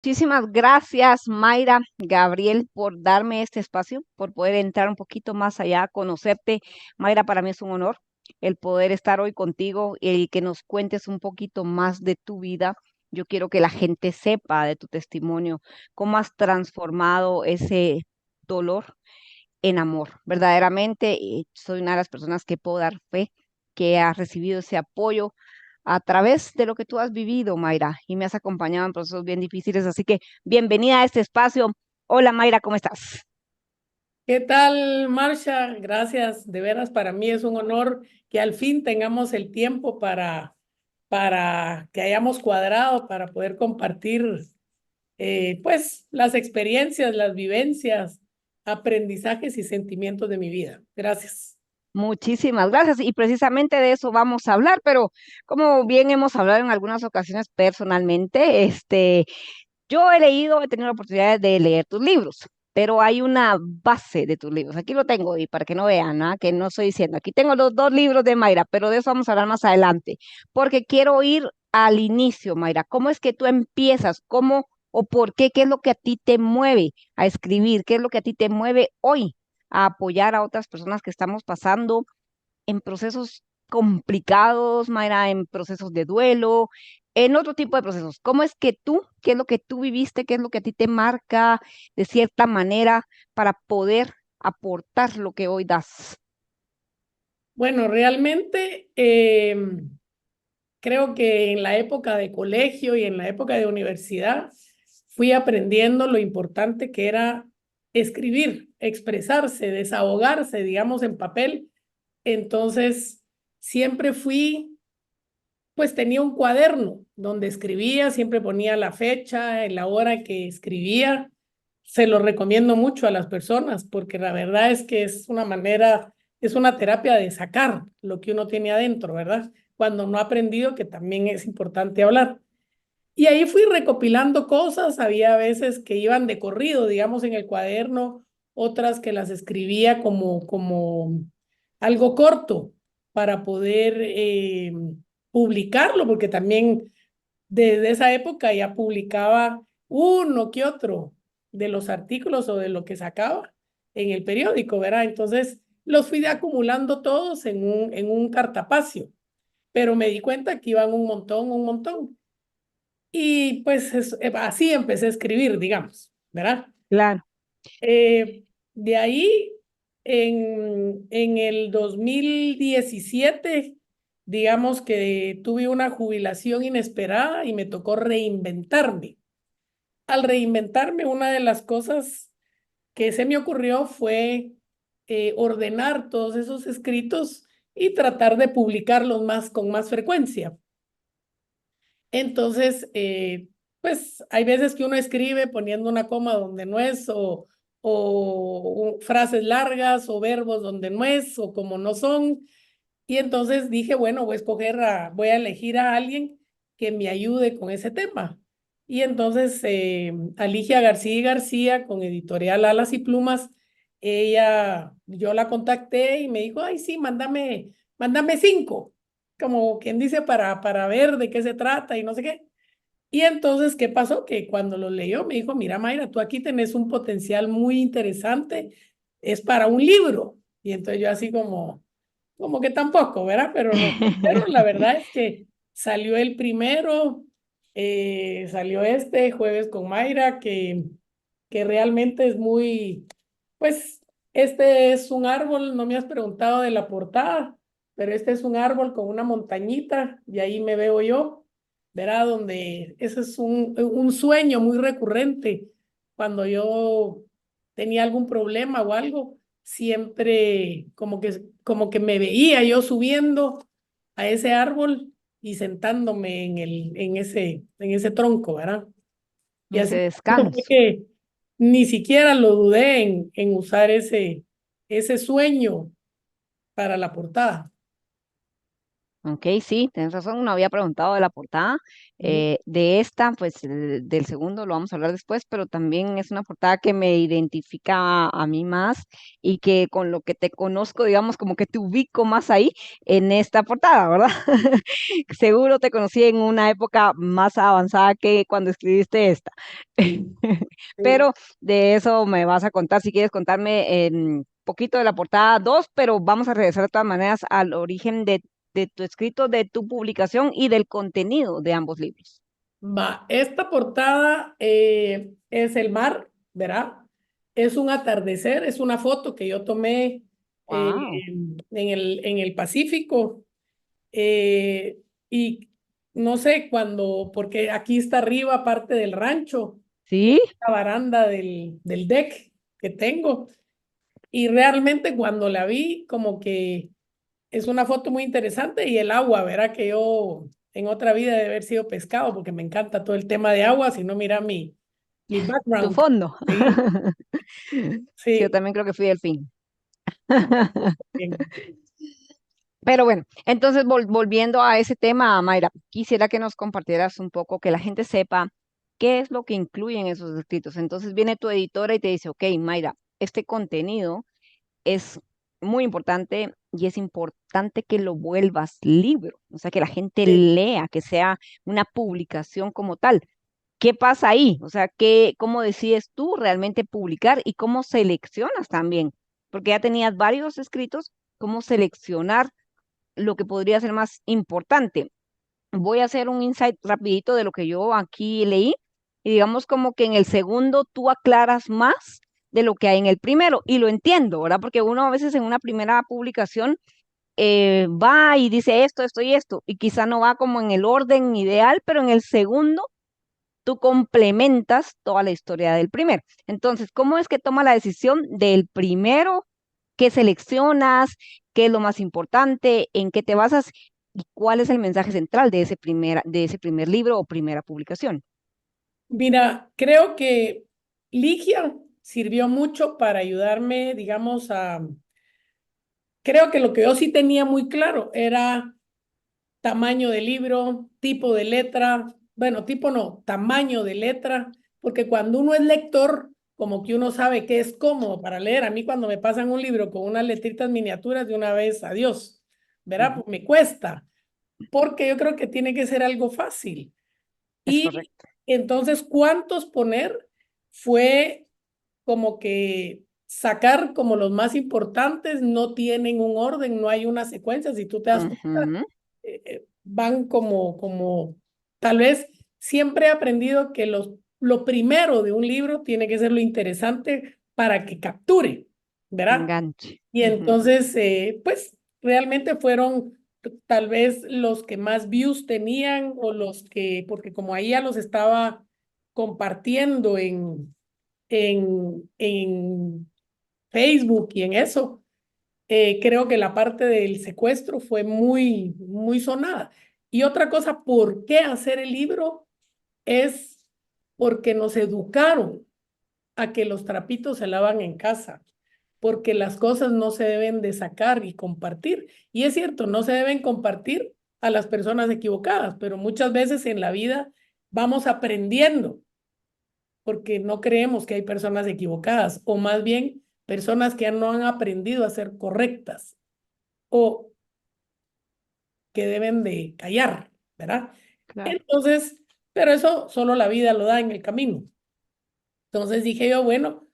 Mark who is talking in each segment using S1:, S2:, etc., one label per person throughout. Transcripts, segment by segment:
S1: Muchísimas gracias, Mayra, Gabriel, por darme este espacio, por poder entrar un poquito más allá, conocerte. Mayra, para mí es un honor el poder estar hoy contigo y que nos cuentes un poquito más de tu vida. Yo quiero que la gente sepa de tu testimonio, cómo has transformado ese dolor en amor. Verdaderamente, soy una de las personas que puedo dar fe que ha recibido ese apoyo a través de lo que tú has vivido, Mayra, y me has acompañado en procesos bien difíciles. Así que bienvenida a este espacio. Hola, Mayra, ¿cómo estás?
S2: ¿Qué tal, Marsha? Gracias. De veras, para mí es un honor que al fin tengamos el tiempo para que hayamos cuadrado, para poder compartir, pues, las experiencias, las vivencias, aprendizajes y sentimientos de mi vida. Gracias.
S1: Muchísimas gracias. Y precisamente de eso vamos a hablar, pero como bien hemos hablado en algunas ocasiones personalmente, yo he tenido la oportunidad de leer tus libros, pero hay una base de tus libros. Aquí lo tengo y para que no vean, ¿ah? Que no estoy diciendo. Aquí tengo los dos libros de Mayra, pero de eso vamos a hablar más adelante, porque quiero ir al inicio, Mayra. ¿Cómo es que tú empiezas? ¿Cómo o por qué? ¿Qué es lo que a ti te mueve a escribir? ¿Qué es lo que a ti te mueve hoy a apoyar a otras personas que estamos pasando en procesos complicados, Mayra, en procesos de duelo, en otro tipo de procesos? ¿Cómo es que tú, qué es lo que tú viviste, qué es lo que a ti te marca de cierta manera para poder aportar lo que hoy das?
S2: Bueno, realmente creo que en la época de colegio y en la época de universidad fui aprendiendo lo importante que era escribir, expresarse, desahogarse, digamos, en papel. Entonces, siempre pues tenía un cuaderno donde escribía, siempre ponía la fecha, la hora que escribía. Se lo recomiendo mucho a las personas porque la verdad es que es una manera, es una terapia de sacar lo que uno tiene adentro, ¿verdad? Cuando no ha aprendido, que también es importante hablar. Y ahí fui recopilando cosas, había veces que iban de corrido, digamos, en el cuaderno, otras que las escribía como algo corto para poder publicarlo, porque también desde esa época ya publicaba uno que otro de los artículos o de lo que sacaba en el periódico, ¿verdad? Entonces los fui acumulando todos en un cartapacio, pero me di cuenta que iban un montón, un montón. Y pues así empecé a escribir, digamos, ¿verdad?
S1: Claro.
S2: De ahí, en el 2017, digamos que tuve una jubilación inesperada y me tocó reinventarme. Al reinventarme, una de las cosas que se me ocurrió fue ordenar todos esos escritos y tratar de publicarlos más con más frecuencia. Entonces, pues hay veces que uno escribe poniendo una coma donde no es, o frases largas, o verbos donde no es, o como no son. Y entonces dije, bueno, voy a elegir a alguien que me ayude con ese tema. Y entonces, Alicia García y García, con Editorial Alas y Plumas, yo la contacté y me dijo, ay, sí, mándame 5, como quien dice, para ver de qué se trata y no sé qué. Y entonces, ¿qué pasó? Que cuando lo leyó me dijo, mira, Mayra, tú aquí tenés un potencial muy interesante, es para un libro. Y entonces yo así como que tampoco, ¿verdad? Pero la verdad es que salió el primero, salió este jueves con Mayra, que realmente es muy, pues, este es un árbol, no me has preguntado de la portada, pero este es un árbol con una montañita y ahí me veo yo, ¿verdad? Donde ese es un sueño muy recurrente. Cuando yo tenía algún problema o algo, siempre como que me veía yo subiendo a ese árbol y sentándome en ese tronco, ¿verdad? Y
S1: Ese
S2: así fue
S1: descanso.
S2: que ni siquiera lo dudé en usar ese sueño para la portada.
S1: Ok, sí, tienes razón, no había preguntado de la portada.
S2: Ujú.
S1: De esta, pues del segundo lo vamos a hablar después, pero también es una portada que me identifica a mí más y que con lo que te conozco, digamos, como que te ubico más ahí en esta portada, ¿verdad? Seguro te conocí en una época más avanzada que cuando escribiste esta.
S2: Sí.
S1: Pero de eso me vas a contar, si quieres contarme un poquito de la portada 2, pero vamos a regresar de todas maneras al origen de tu escrito, de tu publicación y del contenido de ambos libros.
S2: Va, esta portada es el mar, ¿verdad? Es un atardecer, es una foto que yo tomé
S1: Wow.
S2: en el Pacífico. eh, y no sé cuándo, porque aquí está arriba parte del rancho,
S1: ¿Sí?
S2: la baranda del deck que tengo. Y realmente cuando la vi, como que es una foto muy interesante y el agua, verá que yo en otra vida de haber sido pescado, porque me encanta todo el tema de agua, si no mira mi
S1: Tu
S2: background.
S1: fondo.
S2: Sí,
S1: Sí, yo
S2: sí,
S1: también creo que fui delfín.
S2: bien.
S1: Pero bueno, entonces volviendo a ese tema, Mayra, quisiera que nos compartieras un poco, que la gente sepa qué es lo que incluyen esos escritos. Entonces viene tu editora y te dice, ok, Mayra, este contenido es muy importante y es importante que lo vuelvas libro, o sea, que la gente
S2: Sí.
S1: lea, que sea una publicación como tal. ¿Qué pasa ahí? O sea, cómo decides tú realmente publicar y cómo seleccionas también? Porque ya tenías varios escritos, cómo seleccionar lo que podría ser más importante. Voy a hacer un insight rapidito de lo que yo aquí leí y digamos como que en el segundo tú aclaras más de lo que hay en el primero y lo entiendo, ¿verdad? Porque uno a veces en una primera publicación va y dice esto, esto y esto y quizá no va como en el orden ideal, pero en el segundo tú complementas toda la historia del primero. Entonces, ¿cómo es que toma la decisión del primero? ¿Qué seleccionas? ¿Qué es lo más importante? ¿En qué te basas? ¿Y cuál es el mensaje central de ese primer libro o primera publicación?
S2: Mira, creo que Ligia sirvió mucho para ayudarme, digamos, creo que lo que yo sí tenía muy claro era tamaño de libro, tipo de letra, bueno, tipo no, tamaño de letra, porque cuando uno es lector, como que uno sabe que es cómodo para leer. A mí cuando me pasan un libro con unas letritas miniaturas de una vez, adiós, ¿verdad?
S1: Ujú.
S2: Pues me cuesta, porque yo creo que tiene que ser algo fácil.
S1: Es
S2: Y
S1: correcto.
S2: entonces, ¿cuántos poner? Fue como que sacar como los más importantes, no tienen un orden, no hay una secuencia, si tú te das cuenta
S1: Ujú.
S2: van tal vez siempre he aprendido que lo primero de un libro tiene que ser lo interesante para que capture, ¿verdad?
S1: Enganche.
S2: Y
S1: Ujú.
S2: entonces, pues realmente fueron tal vez los que más views tenían o los que, porque como ahí ya los estaba compartiendo en Facebook y en eso, creo que la parte del secuestro fue muy, muy sonada. Y otra cosa, ¿por qué hacer el libro? Es porque nos educaron a que los trapitos se lavan en casa, porque las cosas no se deben de sacar y compartir. Y es cierto, no se deben compartir a las personas equivocadas, pero muchas veces en la vida vamos aprendiendo porque no creemos que hay personas equivocadas o más bien personas que no han aprendido a ser correctas o que deben de callar, ¿verdad?
S1: Claro.
S2: Entonces, pero eso solo la vida lo da en el camino. Entonces dije yo, bueno,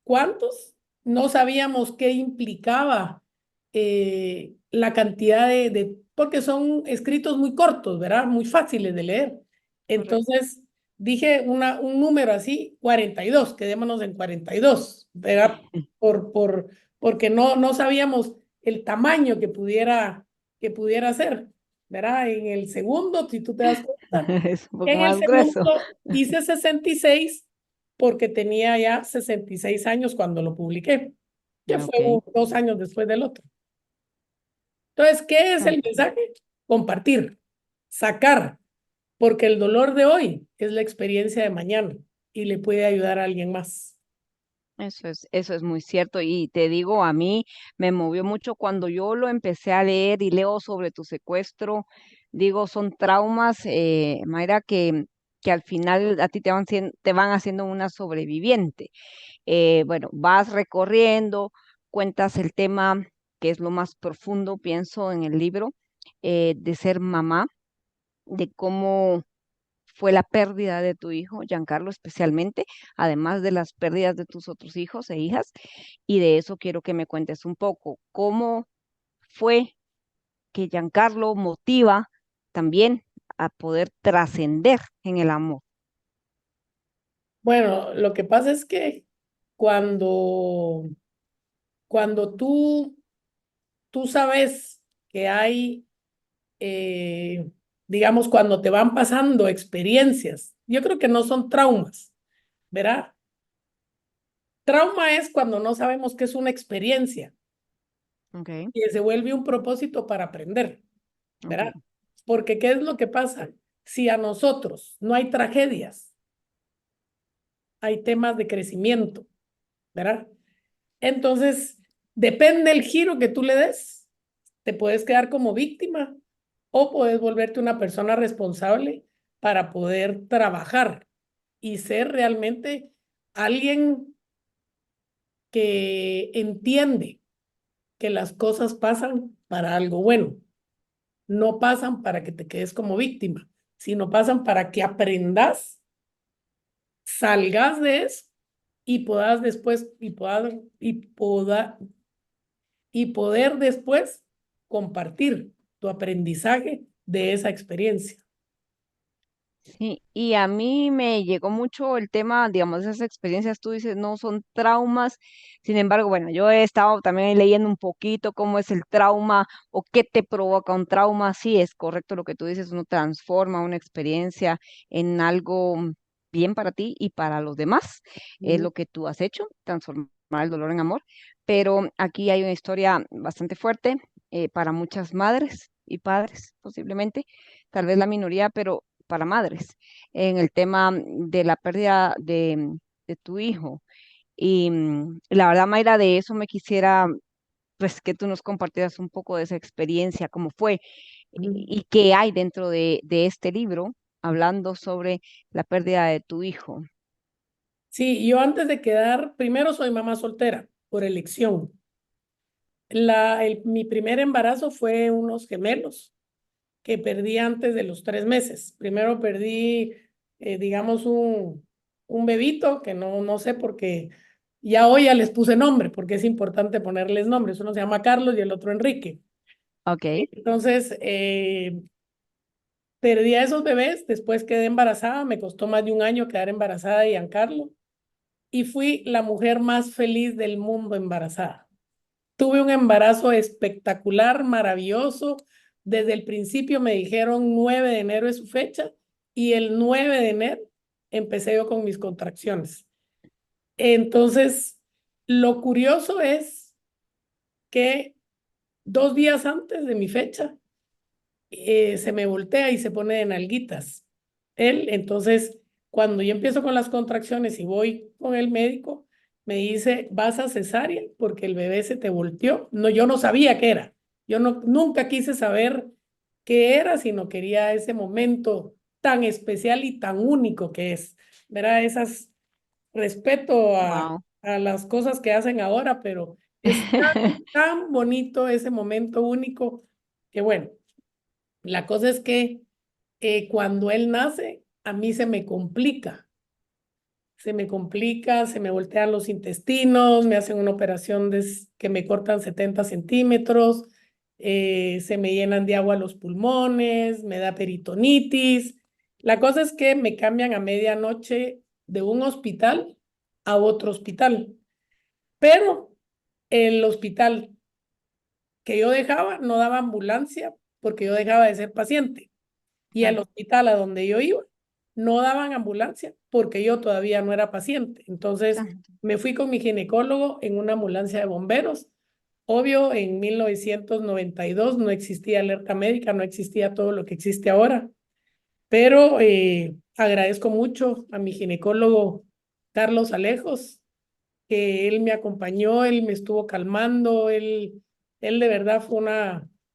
S2: ¿cuántos? No sabíamos qué implicaba la cantidad porque son escritos muy cortos, ¿verdad? Muy fáciles de leer.
S1: Correcto.
S2: Entonces dije un número así, 42, quedémonos en 42, ¿verdad? Porque no sabíamos el tamaño que pudiera ser, ¿verdad? En el segundo, si tú te das cuenta,
S1: Es un poco
S2: en el
S1: más grueso.
S2: segundo hice 66 porque tenía ya 66 años cuando lo publiqué, que fue
S1: Ok,
S2: 2 años después del otro. Entonces, ¿qué es el
S1: ok.
S2: mensaje? Compartir, sacar, porque el dolor de hoy es la experiencia de mañana y le puede ayudar a alguien más.
S1: Eso es muy cierto y te digo, a mí me movió mucho cuando yo lo empecé a leer y leo sobre tu secuestro. Digo, son traumas, Mayra, que al final a ti te van haciendo una sobreviviente. Bueno, vas recorriendo, cuentas el tema que es lo más profundo, pienso, en el libro, de ser mamá, de cómo fue la pérdida de tu hijo, Giancarlo, especialmente, además de las pérdidas de tus otros hijos e hijas, y de eso quiero que me cuentes un poco. ¿Cómo fue que Giancarlo motiva también a poder trascender en el amor?
S2: Bueno, lo que pasa es que cuando, cuando tú sabes que hay, eh, digamos, cuando te van pasando experiencias, yo creo que no son traumas, ¿verdad? Trauma es cuando no sabemos qué es una experiencia
S1: Okay,
S2: y se vuelve un propósito para aprender, ¿verdad?
S1: okay.
S2: Porque ¿qué es lo que pasa? Si a nosotros no hay tragedias, hay temas de crecimiento, ¿verdad? Entonces, depende el giro que tú le des. Te puedes quedar como víctima o puedes volverte una persona responsable para poder trabajar y ser realmente alguien que entiende que las cosas pasan para algo bueno. No pasan para que te quedes como víctima, sino pasan para que aprendas, salgas de eso y puedas después y poder después compartir tu aprendizaje de esa experiencia.
S1: Sí, y a mí me llegó mucho el tema, digamos, esas experiencias, tú dices, no son traumas. Sin embargo, bueno, yo he estado también leyendo un poquito cómo es el trauma o qué te provoca un trauma. Sí, es correcto lo que tú dices, uno transforma una experiencia en algo bien para ti y para los demás. Es
S2: Mm.
S1: lo que tú has hecho, transformar el dolor en amor. Pero aquí hay una historia bastante fuerte, para muchas madres y padres, posiblemente, tal vez la minoría, pero para madres, en el tema de la pérdida de tu hijo. Y la verdad, Mayra, de eso me quisiera, pues, que tú nos compartieras un poco de esa experiencia, cómo fue
S2: Mm.
S1: y qué hay dentro de este libro hablando sobre la pérdida de tu hijo.
S2: Sí, yo antes de quedar, primero soy mamá soltera por elección. Mi primer embarazo fue unos gemelos que perdí antes de los 3 meses. Primero perdí, digamos, un bebito que no sé por qué, ya hoy ya les puse nombre, porque es importante ponerles nombres. Uno se llama Carlos y el otro Enrique.
S1: Ok.
S2: Entonces, perdí a esos bebés, después quedé embarazada, me costó más de un año quedar embarazada de Giancarlo y fui la mujer más feliz del mundo embarazada. Tuve un embarazo espectacular, maravilloso. Desde el principio me dijeron 9 de enero es su fecha y el 9 de enero empecé yo con mis contracciones. Entonces, lo curioso es que 2 días antes de mi fecha se me voltea y se pone de nalguitas. Él, entonces, cuando yo empiezo con las contracciones y voy con el médico, me dice, vas a cesárea porque el bebé se te volteó. No, yo no sabía qué era. Yo no, nunca quise saber qué era, sino quería ese momento tan especial y tan único que es. Verá, esas, respeto
S1: Wow.
S2: a las cosas que hacen ahora, pero es tan bonito ese momento único que bueno. La cosa es que cuando él nace, a mí se me voltean los intestinos, me hacen una operación que me cortan 70 centímetros, se me llenan de agua los pulmones, me da peritonitis. La cosa es que me cambian a medianoche de un hospital a otro hospital, pero el hospital que yo dejaba no daba ambulancia porque yo dejaba de ser paciente. Y al
S1: Claro.
S2: hospital a donde yo iba no daban ambulancia porque yo todavía no era paciente. Entonces
S1: Ah,
S2: me fui con mi ginecólogo en una ambulancia de bomberos. Obvio, en 1992 no existía alerta médica, no existía todo lo que existe ahora, pero agradezco mucho a mi ginecólogo Carlos Alejos, que él me acompañó, él me estuvo calmando, él de verdad fue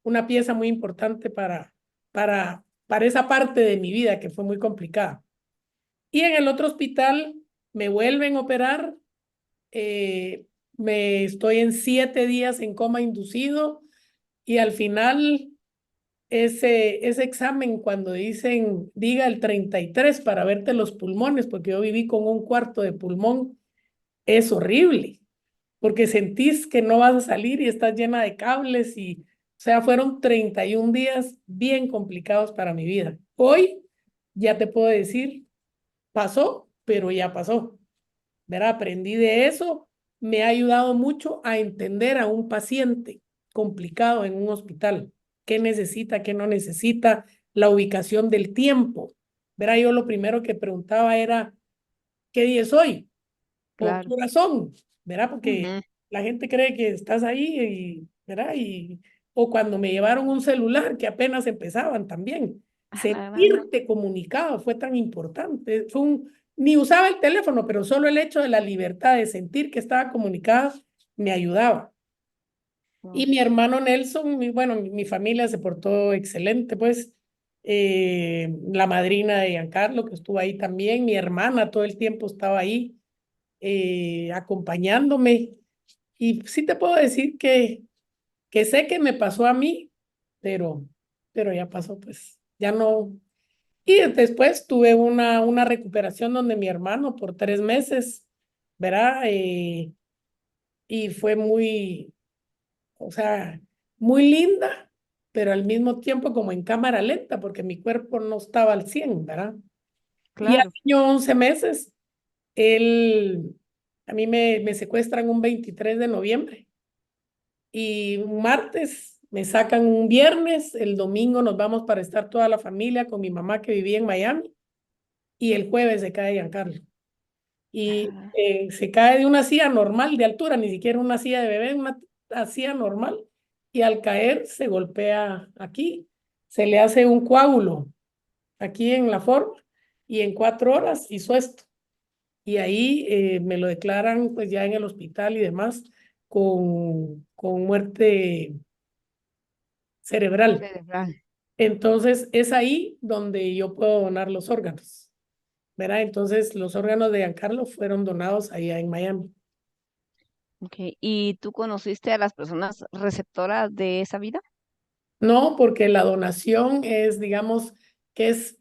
S2: una pieza muy importante para esa parte de mi vida que fue muy complicada. Y en el otro hospital me vuelven a operar, eh, me estoy en 7 días en coma inducido y al final ese examen cuando dicen, diga el 33 para verte los pulmones, porque yo viví con un cuarto de pulmón, es horrible, porque sentís que no vas a salir y estás llena de cables y, o sea, fueron 31 días bien complicados para mi vida. Hoy ya te puedo decir, pasó, pero ya pasó. ¿Verdad? Aprendí de eso, me ha ayudado mucho a entender a un paciente complicado en un hospital, qué necesita, qué no necesita, la ubicación del tiempo. ¿Verdad? Yo lo primero que preguntaba era, ¿qué día es hoy? ¿Por qué
S1: Claro.
S2: razón? ¿Verdad? Porque
S1: Ujú.
S2: la gente cree que estás ahí y, ¿verdad? O cuando me llevaron un celular, que apenas empezaban también.
S1: A la gran.
S2: Sentirte comunicado fue tan importante. Ni usaba el teléfono, pero solo el hecho de la libertad de sentir que estaba comunicada me ayudaba. Y
S1: Wow.
S2: mi hermano Nelson, bueno, mi familia se portó excelente, pues. La madrina de Giancarlo, que estuvo ahí también, mi hermana todo el tiempo estaba ahí acompañándome. Y sí te puedo decir que sé que me pasó a mí, pero, pero ya pasó, pues ya no. Y después tuve una recuperación donde mi hermano por 3 meses, ¿verdad? Y fue muy, o sea, muy linda, pero al mismo tiempo como en cámara lenta, porque mi cuerpo no estaba al 100, ¿verdad? Y al
S1: Claro.
S2: año 11 meses, él, a mí me secuestran un 23 de noviembre y un martes me sacan un viernes, el domingo nos vamos para estar toda la familia con mi mamá que vivía en Miami y el jueves se cae Giancarlo. Y
S1: Ah,
S2: se cae de una silla normal de altura, ni siquiera una silla de bebé, una silla normal, y al caer se golpea aquí, se le hace un coágulo aquí en la forma y en 4 horas hizo esto. Y ahí me lo declaran pues ya en el hospital y demás con muerte cerebral.
S1: cerebral.
S2: Entonces es ahí donde yo puedo donar los órganos, ¿verdad? Entonces los órganos de Giancarlo fueron donados allá en Miami.
S1: Okay. ¿Y tú conociste a las personas receptoras de esa vida?
S2: No, porque la donación es, digamos, que es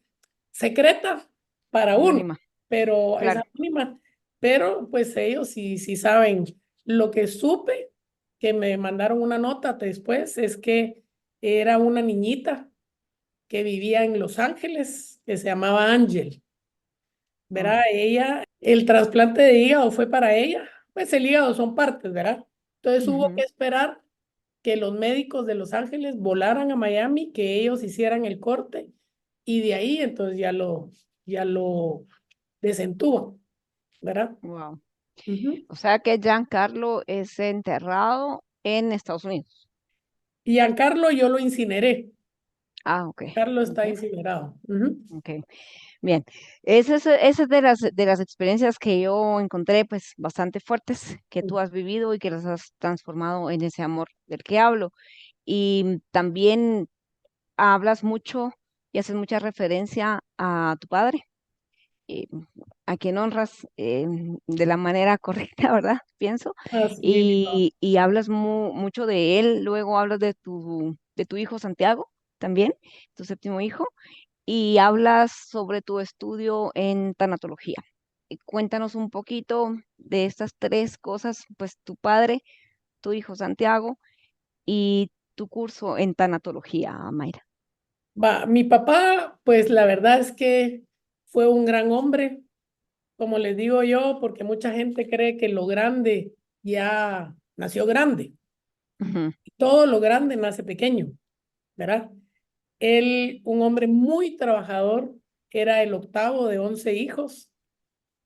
S2: secreta para uno,
S1: Anónima.
S2: pero es
S1: Claro.
S2: anónima. Pero pues ellos sí saben. Lo que supe, que me mandaron una nota después, es que era una niñita que vivía en Los Ángeles, que se llamaba Ángel.
S1: Wow.
S2: ¿Verdad? Ella, el trasplante de hígado fue para ella. Pues el hígado son partes, ¿verdad? Entonces hubo que
S1: Ujú.
S2: esperar que los médicos de Los Ángeles volaran a Miami, que ellos hicieran el corte y de ahí entonces ya lo desentuban, ¿verdad?
S1: Wow.
S2: Ujú.
S1: O sea que Giancarlo es enterrado en Estados Unidos.
S2: Y Giancarlo yo lo incineré.
S1: Ah, ok.
S2: Carlos está
S1: Ok.
S2: incinerado. Ujú.
S1: Ok. Bien. Esa es de las experiencias que yo encontré, pues, bastante fuertes, que tú has vivido y que las has transformado en ese amor del que hablo. Y también hablas mucho y haces mucha referencia a tu padre, eh, a quien honras de la manera correcta, ¿verdad? Pienso.
S2: Así mismo.
S1: Y hablas mucho de él, luego hablas de tu hijo Santiago también, tu séptimo hijo, y hablas sobre tu estudio en tanatología. Cuéntanos un poquito de estas tres cosas, pues tu padre, tu hijo Santiago y tu curso en tanatología, Mayra.
S2: Va, mi papá, pues la verdad es que fue un gran hombre, como les digo yo, porque mucha gente cree que lo grande ya nació grande.
S1: Ujú.
S2: Todo lo grande nace pequeño, ¿verdad? Él, un hombre muy trabajador, era el octavo de 11 hijos,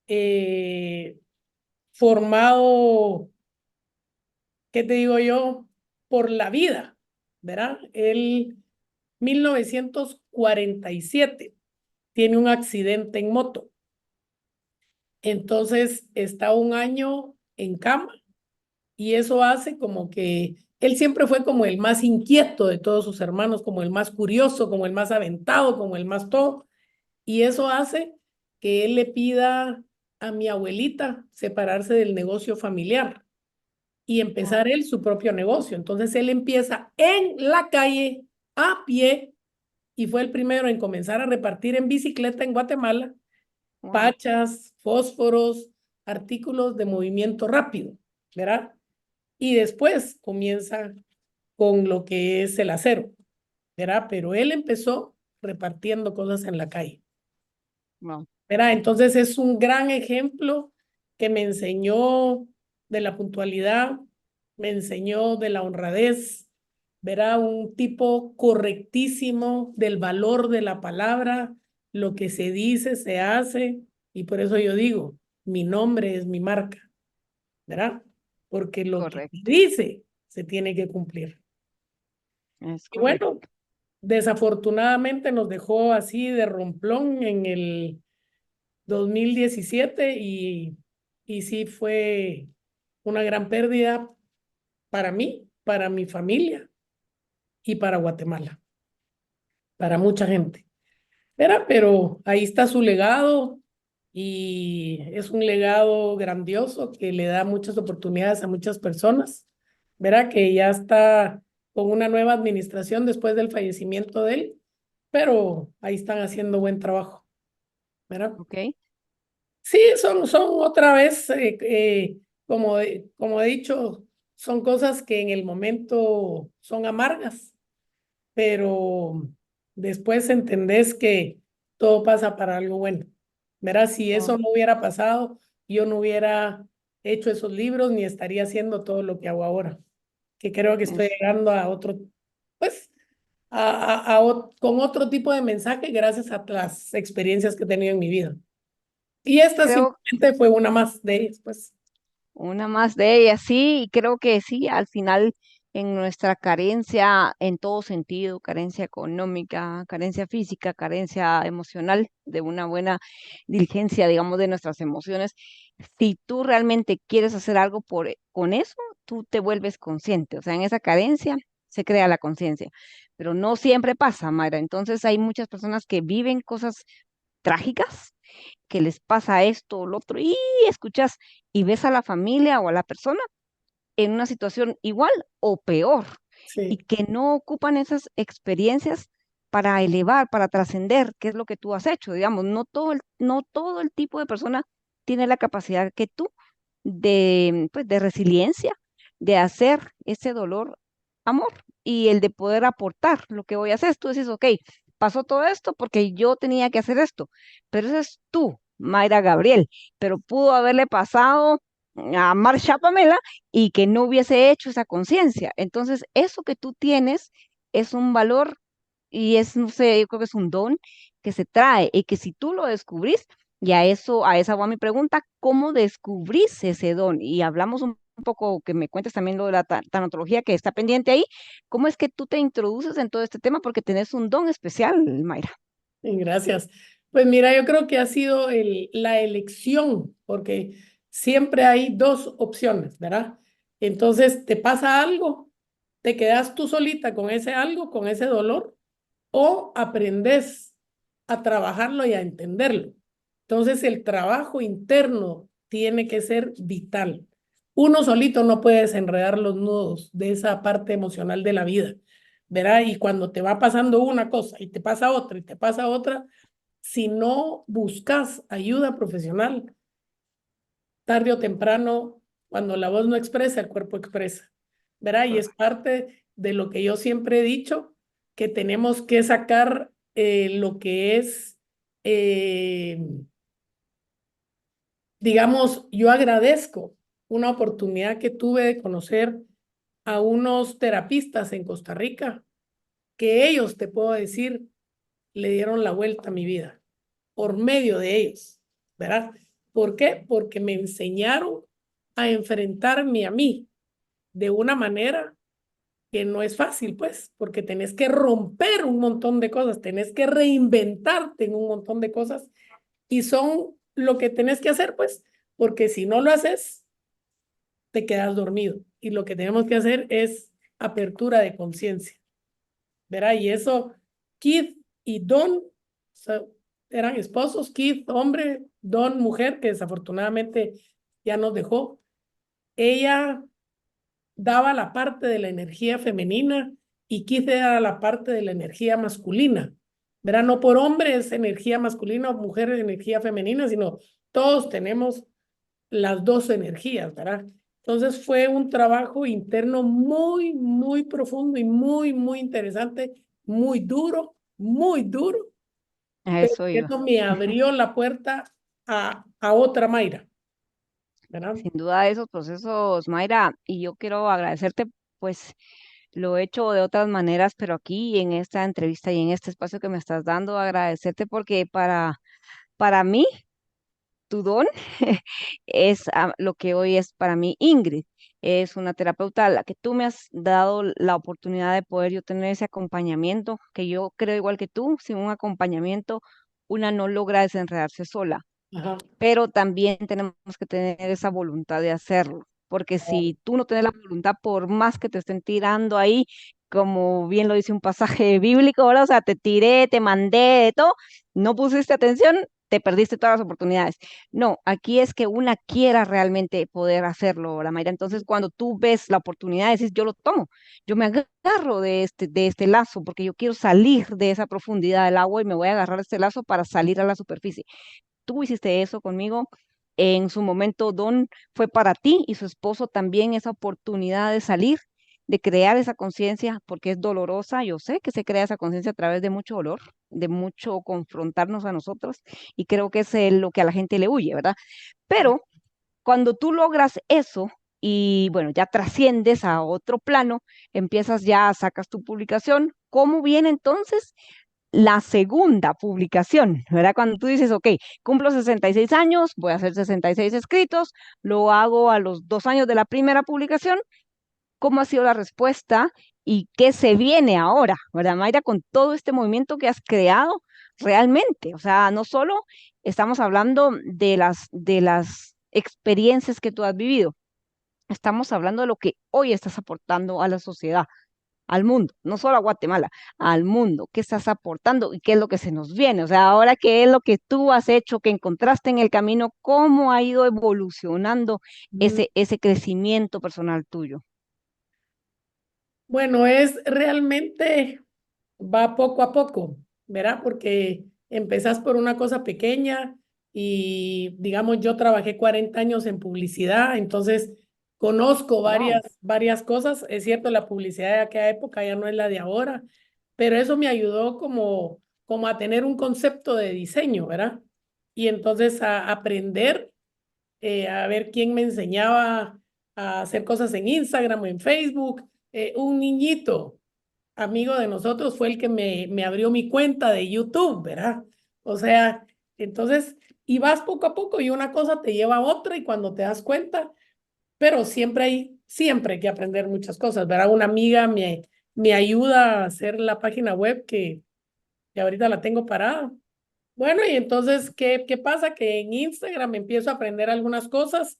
S2: eh, formado, ¿qué te digo yo? Por la vida, ¿verdad? Él, 1947, tiene un accidente en moto. Entonces está un año en cama, y eso hace como que él siempre fue como el más inquieto de todos sus hermanos, como el más curioso, como el más aventado, como el más todo, y eso hace que él le pida a mi abuelita separarse del negocio familiar y
S1: Wow.
S2: empezar él su propio negocio. Entonces él empieza en la calle, a pie, y fue el primero en comenzar a repartir en bicicleta en Guatemala
S1: Wow.
S2: pachas, fósforos, artículos de movimiento rápido, ¿verdad? Y después comienza con lo que es el acero, ¿verdad? Pero él empezó repartiendo cosas en la calle,
S1: Wow.
S2: ¿verdad? Entonces es un gran ejemplo que me enseñó de la puntualidad, me enseñó de la honradez, ¿verdad? Un tipo correctísimo del valor de la palabra, lo que se dice, se hace, y por eso yo digo, mi nombre es mi marca, ¿verdad? Porque lo que
S1: Correcto.
S2: dice se tiene que cumplir.
S1: Es
S2: Y bueno,
S1: correcto.
S2: desafortunadamente nos dejó así de romplón en el 2017 y sí fue una gran pérdida para mí, para mi familia y para Guatemala, para mucha gente. Pero ahí está su legado y es un legado grandioso que le da muchas oportunidades a muchas personas. Verá que ya está con una nueva administración después del fallecimiento de él, pero ahí están haciendo buen trabajo, ¿verdad?
S1: Ok.
S2: Sí, son otra vez, como he dicho, son cosas que en el momento son amargas, pero después entendés que todo pasa para algo bueno. Verás, si eso
S1: Oh,
S2: no hubiera pasado, yo no hubiera hecho esos libros ni estaría haciendo todo lo que hago ahora, que creo que estoy
S1: es,
S2: llegando a otro, pues, con otro tipo de mensaje gracias a las experiencias que he tenido en mi vida. Y esta
S1: creo
S2: simplemente fue una más de ellas, pues.
S1: una más de ellas, sí, y creo que sí, al final en nuestra carencia en todo sentido, carencia económica, carencia física, carencia emocional, de una buena diligencia, digamos, de nuestras emociones, si tú realmente quieres hacer algo con eso, tú te vuelves consciente, o sea, en esa carencia se crea la conciencia, pero no siempre pasa, Mayra, entonces hay muchas personas que viven cosas trágicas que les pasa esto o lo otro, y escuchas y ves a la familia o a la persona en una situación igual o peor, y
S2: Sí,
S1: que no ocupan esas experiencias para elevar, para trascender, qué es lo que tú has hecho, digamos, no todo el tipo de persona tiene la capacidad que tú de, pues, de resiliencia, de hacer ese dolor amor y el de poder aportar lo que voy a hacer. Tú dices, ok, pasó todo esto porque yo tenía que hacer esto, pero ese es tú, Mayra Gabriel, pero pudo haberle pasado a Marsha Pamela y que no hubiese hecho esa conciencia. Entonces, eso que tú tienes es un valor y es, no sé, yo creo que es un don que se trae y que si tú lo descubrís, y a esa va mi pregunta, ¿cómo descubrís ese don? Y hablamos un poco, que me cuentes también lo de la tanatología que está pendiente ahí, ¿cómo es que tú te introduces en todo este tema? Porque tenés un don especial, Mayra.
S2: y gracias. Pues mira, yo creo que ha sido la elección, porque siempre hay dos opciones, ¿verdad? Entonces, te pasa algo, te quedas tú solita con ese algo, con ese dolor, o aprendes a trabajarlo y a entenderlo. Entonces, el trabajo interno tiene que ser vital. Uno solito no puede desenredar los nudos de esa parte emocional de la vida, ¿verdad? Y cuando te va pasando una cosa y te pasa otra y te pasa otra, si no buscas ayuda profesional, tarde o temprano, cuando la voz no expresa, el cuerpo expresa, ¿verdad? Y es
S1: Correcto.
S2: parte de lo que yo siempre he dicho, que tenemos que sacar lo que es, eh, digamos, yo agradezco una oportunidad que tuve de conocer a unos terapistas en Costa Rica, que ellos, te puedo decir, le dieron la vuelta a mi vida, por medio de ellos, ¿verdad? ¿Por qué? Porque me enseñaron a enfrentarme a mí de una manera que no es fácil, pues, porque tenés que romper un montón de cosas, tenés que reinventarte en un montón de cosas y son lo que tenés que hacer, pues, porque si no lo haces, te quedas dormido. Y lo que tenemos que hacer es apertura de conciencia, ¿verdad? Y eso, Keith y Don eran esposos, Keith hombre, Don mujer, que desafortunadamente ya nos dejó. Ella daba la parte de la energía femenina y Keith era la parte de la energía masculina, ¿verdad? No por hombre es energía masculina o mujer es energía femenina, sino todos tenemos las dos energías, ¿verdad? Entonces fue un trabajo interno muy, muy profundo y muy, muy interesante, muy duro,
S1: A
S2: pero
S1: eso iba.
S2: eso me abrió la puerta a otra Mayra, ¿verdad?
S1: Sin duda esos procesos, Mayra, y yo quiero agradecerte, pues lo he hecho de otras maneras, pero aquí en esta entrevista y en este espacio que me estás dando, agradecerte porque para mí, tu don es lo que hoy es para mí Ingrid. Es una terapeuta a la que tú me has dado la oportunidad de poder yo tener ese acompañamiento, que yo creo igual que tú, sin un acompañamiento, una no logra desenredarse sola,
S2: Ajá.
S1: pero también tenemos que tener esa voluntad de hacerlo, porque si tú no tienes la voluntad, por más que te estén tirando ahí, como bien lo dice un pasaje bíblico, ¿verdad? O sea, te tiré, te mandé de todo, no pusiste atención, te perdiste todas las oportunidades. No, aquí es que una quiera realmente poder hacerlo, la Mayra. Entonces, cuando tú ves la oportunidad, dices, yo lo tomo, yo me agarro de este lazo, porque yo quiero salir de esa profundidad del agua y me voy a agarrar este lazo para salir a la superficie. Tú hiciste eso conmigo. En su momento, Don fue para ti y su esposo también esa oportunidad de salir, de crear esa conciencia, porque es dolorosa. Yo sé que se crea esa conciencia a través de mucho dolor, de mucho confrontarnos a nosotros, y creo que es lo que a la gente le huye, ¿verdad? Pero cuando tú logras eso y bueno, ya trasciendes a otro plano, empiezas ya, sacas tu publicación, ¿cómo viene entonces la segunda publicación, ¿verdad? Cuando tú dices, ok, cumplo 66 años, voy a hacer 66 escritos, lo hago a los 2 años de la primera publicación, ¿cómo ha sido la respuesta y qué se viene ahora, ¿verdad, Mayra? Con todo este movimiento que has creado realmente, o sea, no solo estamos hablando de las experiencias que tú has vivido, estamos hablando de lo que hoy estás aportando a la sociedad, al mundo, no solo a Guatemala, al mundo, qué estás aportando y qué es lo que se nos viene. O sea, ahora qué es lo que tú has hecho, que encontraste en el camino, cómo ha ido evolucionando
S2: Mm,
S1: ese crecimiento personal tuyo.
S2: Bueno, es realmente va poco a poco, ¿verdad? Porque empezás por una cosa pequeña y, digamos, yo trabajé 40 años en publicidad, entonces conozco
S1: Wow.
S2: varias cosas. Es cierto, la publicidad de aquella época ya no es la de ahora, pero eso me ayudó como a tener un concepto de diseño, ¿verdad? Y entonces a aprender, a ver quién me enseñaba a hacer cosas en Instagram o en Facebook. Un niñito amigo de nosotros fue el que me abrió mi cuenta de YouTube, ¿verdad? O sea, entonces, y vas poco a poco y una cosa te lleva a otra y cuando te das cuenta, pero siempre hay que aprender muchas cosas, ¿verdad? Una amiga me ayuda a hacer la página web que ahorita la tengo parada. Bueno, y entonces, ¿qué pasa? Que en Instagram empiezo a aprender algunas cosas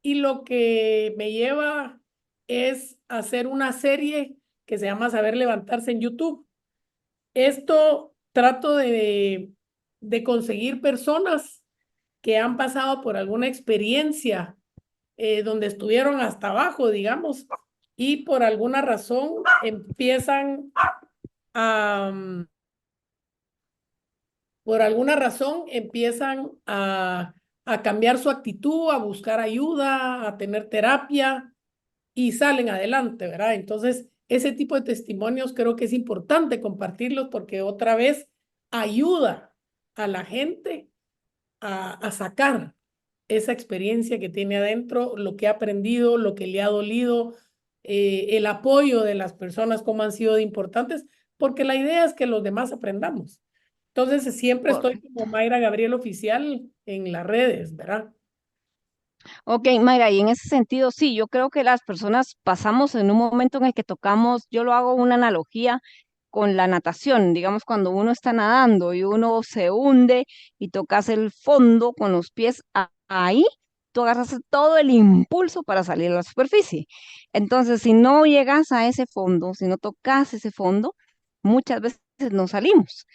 S2: y lo que me lleva es hacer una serie que se llama Saber Levantarse en YouTube. Esto trato de conseguir personas que han pasado por alguna experiencia donde estuvieron hasta abajo, digamos, y por alguna razón a, mm, por alguna razón empiezan a cambiar su actitud, a buscar ayuda, a tener terapia y salen adelante, ¿verdad? Entonces, ese tipo de testimonios creo que es importante compartirlos porque otra vez ayuda a la gente a sacar esa experiencia que tiene adentro, lo que ha aprendido, lo que le ha dolido, el apoyo de las personas, cómo han sido importantes, porque la idea es que los demás aprendamos. Entonces, siempre estoy
S1: Correcto.
S2: como Mayra Gabriel Oficial en las redes, ¿verdad?
S1: Ok, Mayra, y en ese sentido, sí, yo creo que las personas pasamos en un momento en el que tocamos, yo lo hago una analogía con la natación, digamos, cuando uno está nadando y uno se hunde y tocas el fondo con los pies ahí. tú agarras todo el impulso para salir a la superficie. Entonces, si no llegas a ese fondo, si no tocas ese fondo, muchas veces no salimos.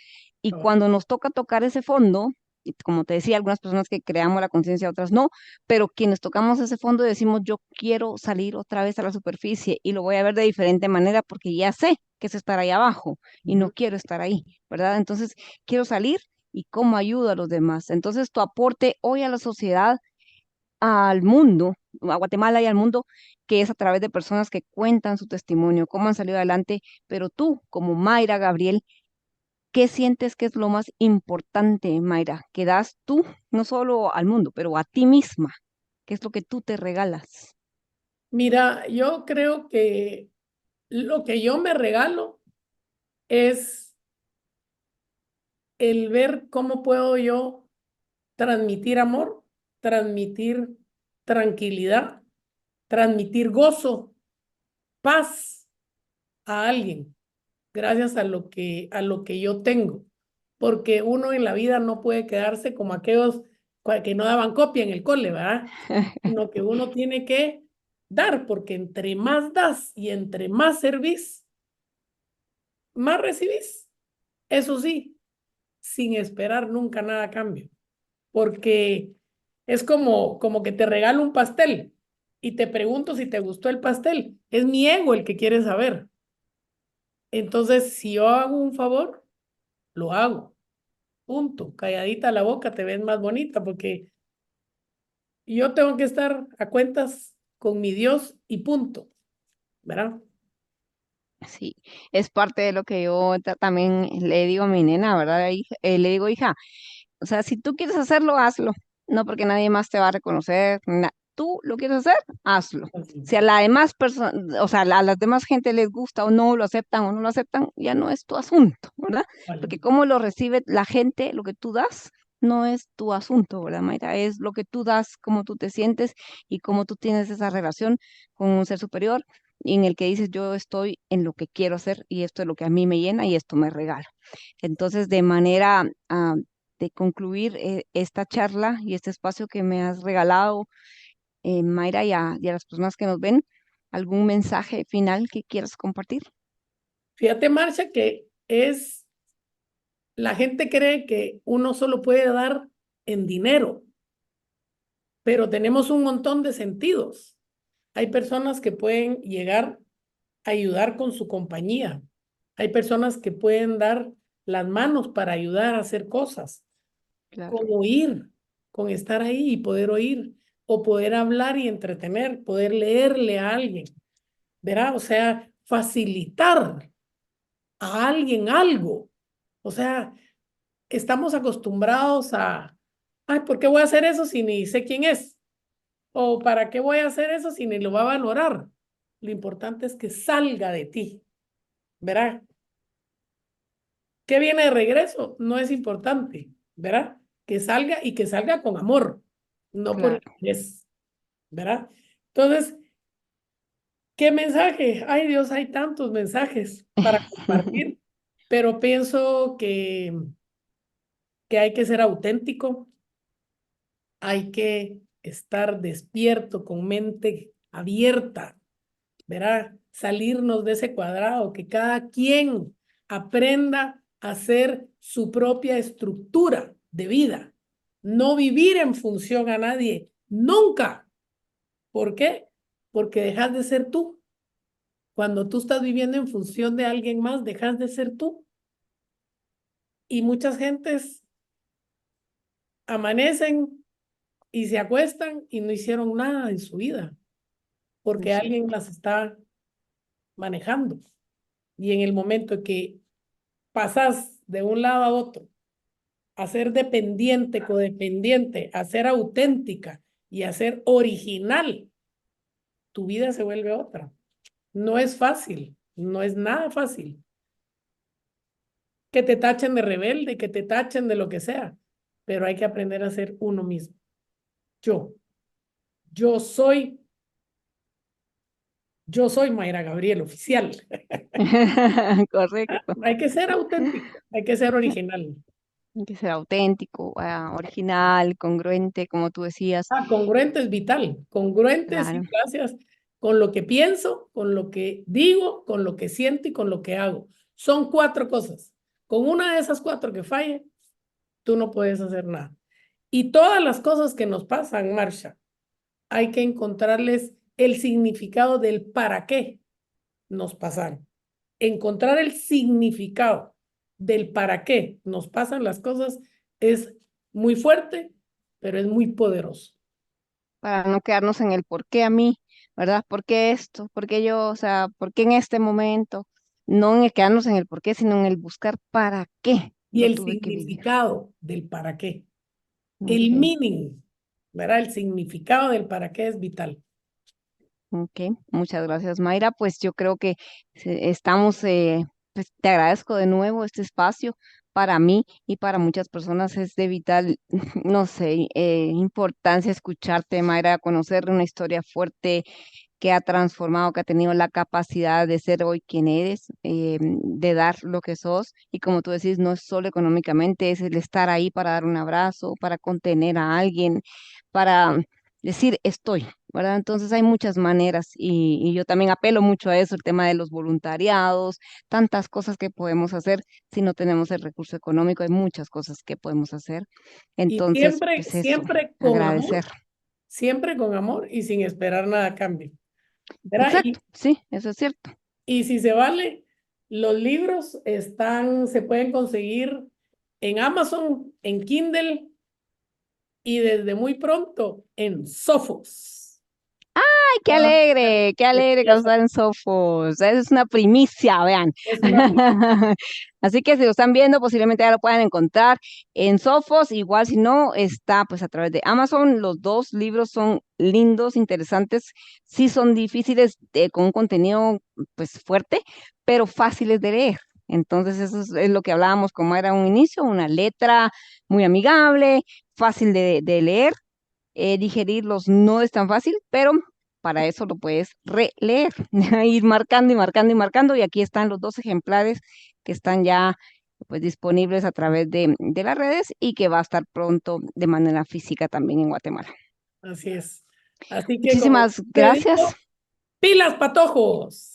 S1: Y cuando nos toca tocar ese fondo, y como te decía, algunas personas que creamos la conciencia, otras no, pero quienes tocamos ese fondo decimos, yo quiero salir otra vez a la superficie y lo voy a ver de diferente manera porque ya sé que es estar ahí abajo y no
S2: Ujú.
S1: quiero estar ahí, ¿verdad? Entonces, quiero salir y cómo ayudo a los demás. Entonces, tu aporte hoy a la sociedad, al mundo, a Guatemala y al mundo, que es a través de personas que cuentan su testimonio, cómo han salido adelante, pero tú, como Mayra Gabriel, ¿qué sientes que es lo más importante, Mayra, que das tú, no solo al mundo, pero a ti misma? ¿Qué es lo que tú te regalas?
S2: Mira, yo creo que lo que yo me regalo es el ver cómo puedo yo transmitir amor, transmitir tranquilidad, transmitir gozo, paz a alguien, gracias a lo que yo tengo. Porque uno en la vida no puede quedarse como aquellos que no daban copia en el cole, ¿verdad? Sino que uno tiene que dar, porque entre más das y entre más servís, más recibís. Eso sí, sin esperar nunca nada a cambio. Porque es como que te regalo un pastel y te pregunto si te gustó el pastel. Es mi ego el que quiere saber. Entonces, si yo hago un favor, lo hago. Punto. Calladita la boca te ves más bonita porque yo tengo que estar a cuentas con mi Dios y punto, ¿verdad?
S1: Sí, es parte de lo que yo también le digo a mi nena, ¿verdad? Le digo, hija, o sea, si tú quieres hacerlo, hazlo. No porque nadie más te va a reconocer. Tú lo quieres hacer, hazlo.
S2: Así.
S1: Si a la demás persona, o sea, a las demás gente les gusta o no, lo aceptan o no lo aceptan, ya no es tu asunto, ¿verdad?
S2: Vale.
S1: Porque cómo lo recibe la gente, lo que tú das, no es tu asunto, ¿verdad, Mayra? Es lo que tú das, cómo tú te sientes y cómo tú tienes esa relación con un ser superior en el que dices, yo estoy en lo que quiero hacer y esto es lo que a mí me llena y esto me regalo. Entonces, de manera de concluir esta charla y este espacio que me has regalado, Mayra, y a las personas que nos ven, ¿algún mensaje final que quieras compartir?
S2: Fíjate, Marcia, que es, la gente cree que uno solo puede dar en dinero, pero tenemos un montón de sentidos. Hay personas que pueden llegar a ayudar con su compañía. Hay personas que pueden dar las manos para ayudar a hacer cosas, con
S1: Claro.
S2: oír, con estar ahí y poder oír, o poder hablar y entretener, poder leerle a alguien, ¿verdad? O sea, facilitar a alguien algo. O sea, estamos acostumbrados a, ay, ¿por qué voy a hacer eso si ni sé quién es? ¿O para qué voy a hacer eso si ni lo va a valorar? Lo importante es que salga de ti, ¿verdad? ¿Qué viene de regreso? No es importante, ¿verdad? Que salga y que salga con amor, no por
S1: Claro.
S2: interés, ¿verdad? Entonces, ¿qué mensaje? Ay, Dios, hay tantos mensajes para compartir, pero pienso que hay que ser auténtico, hay que estar despierto, con mente abierta, ¿verdad? Salirnos de ese cuadrado, que cada quien aprenda a hacer su propia estructura de vida, no vivir en función a nadie, nunca. ¿Por qué? Porque dejas de ser tú. Cuando tú estás viviendo en función de alguien más, dejas de ser tú. Y muchas gentes amanecen y se acuestan y no hicieron nada en su vida, porque
S1: Es
S2: alguien
S1: cierto.
S2: las está manejando. Y en el momento que pasas de un lado a otro, a ser dependiente, codependiente, a ser auténtica y a ser original, tu vida se vuelve otra. No es fácil, no es nada fácil. Que te tachen de rebelde, que te tachen de lo que sea, pero hay que aprender a ser uno mismo. Yo, yo soy, yo soy Mayra Gabriel oficial.
S1: Correcto.
S2: Hay que ser auténtico, hay que ser original.
S1: Hay que ser auténtico, original, congruente, como tú decías.
S2: Congruente es vital. Congruente, sí,
S1: Claro.
S2: gracias. Con lo que pienso, con lo que digo, con lo que siento y con lo que hago. Son cuatro cosas. Con una de esas cuatro que falle, tú no puedes hacer nada. Y todas las cosas que nos pasan, Marsha, hay que encontrarles el significado del para qué nos pasan. Encontrar el significado del para qué nos pasan las cosas es muy fuerte, pero es muy poderoso.
S1: Para no quedarnos en el por qué a mí, ¿verdad? ¿Por qué esto? ¿Por qué yo? O sea, ¿por qué en este momento? No en el quedarnos en el por qué, sino en el buscar para qué
S2: Y
S1: lo
S2: el
S1: tuve que vivir.
S2: significado del para qué, el
S1: Ok,
S2: meaning, ¿verdad? El significado del para qué es vital.
S1: ok. Muchas gracias, Mayra. Pues yo creo que estamos, pues te agradezco de nuevo este espacio. Para mí y para muchas personas es de vital, no sé, importancia escucharte, Mayra, conocer una historia fuerte que ha transformado, que ha tenido la capacidad de ser hoy quien eres, de dar lo que sos. Y como tú decís, no es solo económicamente, es el estar ahí para dar un abrazo, para contener a alguien, para decir estoy, ¿verdad? Entonces hay muchas maneras y yo también apelo mucho a eso, el tema de los voluntariados, tantas cosas que podemos hacer si no tenemos el recurso económico, hay muchas cosas que podemos hacer.
S2: Y
S1: Entonces,
S2: siempre,
S1: pues eso, agradecer.
S2: siempre con amor y sin esperar nada a cambio, ¿verdad?
S1: Exacto, sí, eso es cierto.
S2: Y si se vale, los libros se pueden conseguir en Amazon, en Kindle y desde muy pronto en Sophos.
S1: Qué alegre causar en Sofos. Esa es una primicia, vean.
S2: Es una
S1: Así que si lo están viendo, posiblemente ya lo puedan encontrar en Sofos. Igual si no, está pues a través de Amazon. Los dos libros son lindos, interesantes. Sí son difíciles, con un contenido pues fuerte, pero fáciles de leer. Entonces eso es lo que hablábamos como era un inicio, una letra muy amigable, fácil de leer, digerirlos no es tan fácil, pero para eso lo puedes releer, ir marcando y marcando y marcando. Y aquí están los dos ejemplares que están ya pues disponibles a través de las redes y que va a estar pronto de manera física también en Guatemala.
S2: Así es. Así que como
S1: Muchísimas
S2: te
S1: gracias.
S2: digo, pilas, patojos.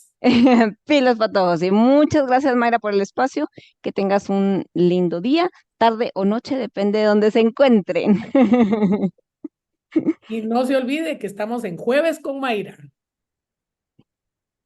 S1: Pilas para todos y muchas gracias, Mayra, por el espacio. Que tengas un lindo día, tarde o noche, depende de dónde se encuentren.
S2: Y no se olvide que estamos en Jueves con Mayra.